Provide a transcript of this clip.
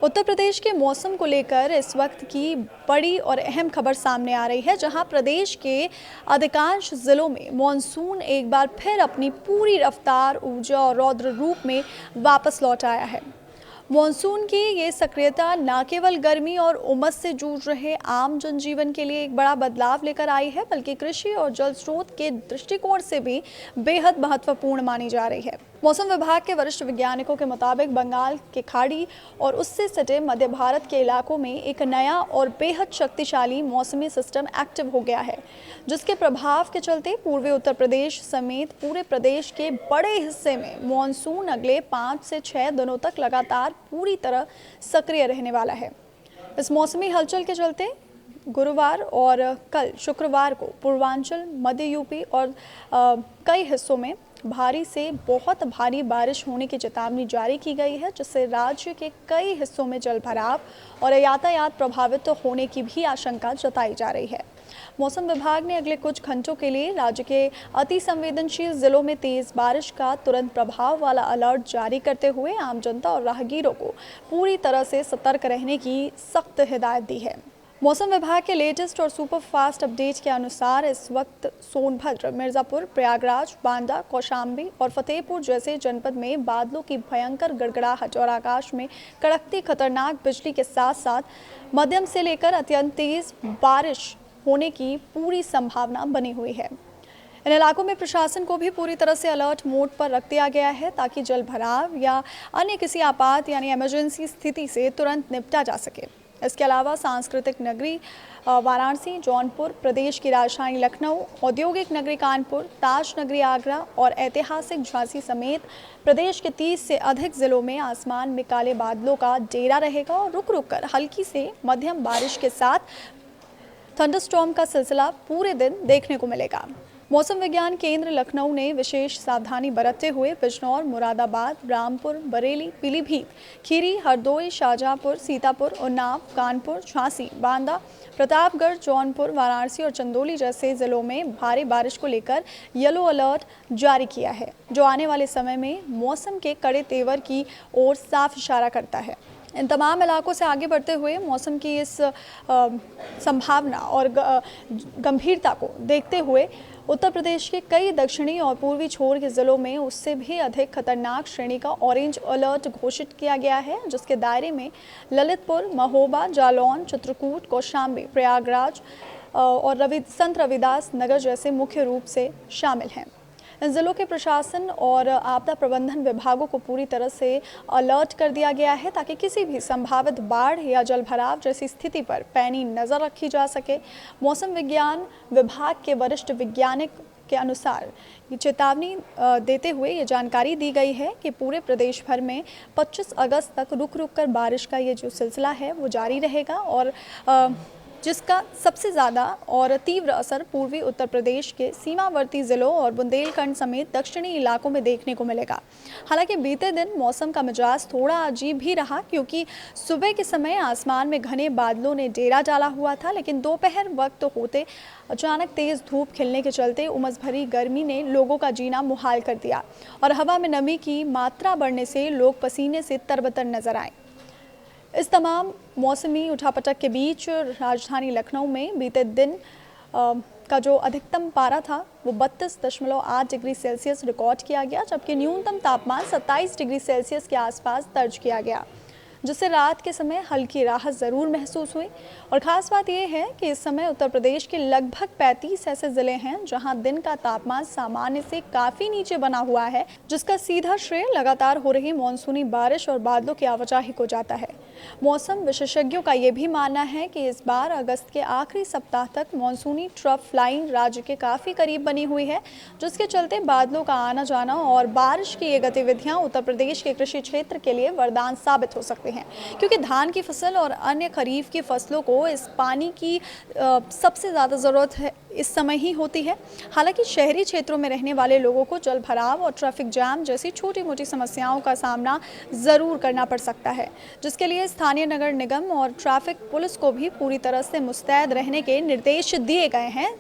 उत्तर प्रदेश के मौसम को लेकर इस वक्त की बड़ी और अहम खबर सामने आ रही है, जहां प्रदेश के अधिकांश जिलों में मॉनसून एक बार फिर अपनी पूरी रफ्तार, ऊर्जा और रौद्र रूप में वापस लौट आया है। मॉनसून की ये सक्रियता न केवल गर्मी और उमस से जूझ रहे आम जनजीवन के लिए एक बड़ा बदलाव लेकर आई है, बल्कि कृषि और जल स्रोत के दृष्टिकोण से भी बेहद महत्वपूर्ण मानी जा रही है। मौसम विभाग के वरिष्ठ वैज्ञानिकों के मुताबिक बंगाल के खाड़ी और उससे सटे मध्य भारत के इलाकों में एक नया और बेहद शक्तिशाली मौसमी सिस्टम एक्टिव हो गया है, जिसके प्रभाव के चलते पूर्वी उत्तर प्रदेश समेत पूरे प्रदेश के बड़े हिस्से में मॉनसून अगले 5 से 6 दिनों तक लगातार पूरी तरह सक्रिय रहने वाला है। इस मौसमी हलचल के चलते गुरुवार और कल शुक्रवार को पूर्वांचल, मध्य यूपी और कई हिस्सों में भारी से बहुत भारी बारिश होने की चेतावनी जारी की गई है, जिससे राज्य के कई हिस्सों में जल भराव और यातायात प्रभावित होने की भी आशंका जताई जा रही है। मौसम विभाग ने अगले कुछ घंटों के लिए राज्य के अति संवेदनशील जिलों में तेज बारिश का तुरंत प्रभाव वाला अलर्ट जारी करते हुए आम जनता और राहगीरों को पूरी तरह से सतर्क रहने की सख्त हिदायत दी है। मौसम विभाग के लेटेस्ट और सुपर फास्ट अपडेट के अनुसार इस वक्त सोनभद्र, मिर्जापुर, प्रयागराज, बांदा, कौशाम्बी और फतेहपुर जैसे जनपद में बादलों की भयंकर गड़गड़ाहट और आकाश में कड़कती खतरनाक बिजली के साथ साथ मध्यम से लेकर अत्यंत तेज बारिश होने की पूरी संभावना बनी हुई है। इन इलाकों में प्रशासन को भी पूरी तरह से अलर्ट मोड पर रख दिया गया है, ताकि जल भराव या अन्य किसी आपात यानी इमरजेंसी स्थिति से तुरंत निपटा जा सके। इसके अलावा सांस्कृतिक नगरी वाराणसी, जौनपुर, प्रदेश की राजधानी लखनऊ, औद्योगिक नगरी कानपुर, ताज नगरी आगरा और ऐतिहासिक झांसी समेत प्रदेश के 30 से अधिक जिलों में आसमान में काले बादलों का डेरा रहेगा और रुक रुक कर हल्की से मध्यम बारिश के साथ थंडरस्टॉर्म का सिलसिला पूरे दिन देखने को मिलेगा। मौसम विज्ञान केंद्र लखनऊ ने विशेष सावधानी बरतते हुए बिजनौर, मुरादाबाद, रामपुर, बरेली, पीलीभीत, खीरी, हरदोई, शाहजहांपुर, सीतापुर, उन्नाव, कानपुर, झांसी, बांदा, प्रतापगढ़, जौनपुर, वाराणसी और चंदौली जैसे जिलों में भारी बारिश को लेकर येलो अलर्ट जारी किया है, जो आने वाले समय में मौसम के कड़े तेवर की ओर साफ इशारा करता है। इन तमाम इलाकों से आगे बढ़ते हुए मौसम की इस संभावना और गंभीरता को देखते हुए उत्तर प्रदेश के कई दक्षिणी और पूर्वी छोर के जिलों में उससे भी अधिक खतरनाक श्रेणी का ऑरेंज अलर्ट घोषित किया गया है, जिसके दायरे में ललितपुर, महोबा, जालौन, चित्रकूट, कौशाम्बी, प्रयागराज और संत रविदास नगर जैसे मुख्य रूप से शामिल हैं। इन जिलों के प्रशासन और आपदा प्रबंधन विभागों को पूरी तरह से अलर्ट कर दिया गया है, ताकि किसी भी संभावित बाढ़ या जलभराव जैसी स्थिति पर पैनी नज़र रखी जा सके। मौसम विज्ञान विभाग के वरिष्ठ वैज्ञानिक के अनुसार ये चेतावनी देते हुए ये जानकारी दी गई है कि पूरे प्रदेश भर में 25 अगस्त तक रुक रुक कर बारिश का ये जो सिलसिला है वो जारी रहेगा, और जिसका सबसे ज़्यादा और तीव्र असर पूर्वी उत्तर प्रदेश के सीमावर्ती ज़िलों और बुंदेलखंड समेत दक्षिणी इलाकों में देखने को मिलेगा। हालांकि बीते दिन मौसम का मिजाज थोड़ा अजीब भी रहा, क्योंकि सुबह के समय आसमान में घने बादलों ने डेरा डाला हुआ था, लेकिन दोपहर वक्त होते अचानक तेज़ धूप खिलने के चलते उमस भरी गर्मी ने लोगों का जीना मुहाल कर दिया और हवा में नमी की मात्रा बढ़ने से लोग पसीने से तरबतर नजर आए। इस तमाम मौसमी उठापटक के बीच राजधानी लखनऊ में बीते दिन का जो अधिकतम पारा था वो 32.8 डिग्री सेल्सियस रिकॉर्ड किया गया, जबकि न्यूनतम तापमान 27 डिग्री सेल्सियस के आसपास दर्ज किया गया, जिससे रात के समय हल्की राहत ज़रूर महसूस हुई। और ख़ास बात यह है कि इस समय उत्तर प्रदेश के लगभग 35 ऐसे ज़िले हैं जहां दिन का तापमान सामान्य से काफ़ी नीचे बना हुआ है, जिसका सीधा श्रेय लगातार हो रही मानसूनी बारिश और बादलों की आवाजाही को जाता है। मौसम विशेषज्ञों का ये भी मानना है कि इस बार अगस्त के आखिरी सप्ताह तक मानसूनी ट्रफ लाइन राज्य के काफ़ी करीब बनी हुई है, जिसके चलते बादलों का आना जाना और बारिश की ये गतिविधियाँ उत्तर प्रदेश के कृषि क्षेत्र के लिए वरदान साबित हो सकते हैं, क्योंकि धान की फसल और अन्य खरीफ की फसलों को इस पानी की सबसे ज़्यादा ज़रूरत है इस समय ही होती है। हालांकि शहरी क्षेत्रों में रहने वाले लोगों को जल भराव और ट्रैफिक जाम जैसी छोटी मोटी समस्याओं का सामना ज़रूर करना पड़ सकता है, जिसके लिए स्थानीय नगर निगम और ट्रैफिक पुलिस को भी पूरी तरह से मुस्तैद रहने के निर्देश दिए गए हैं।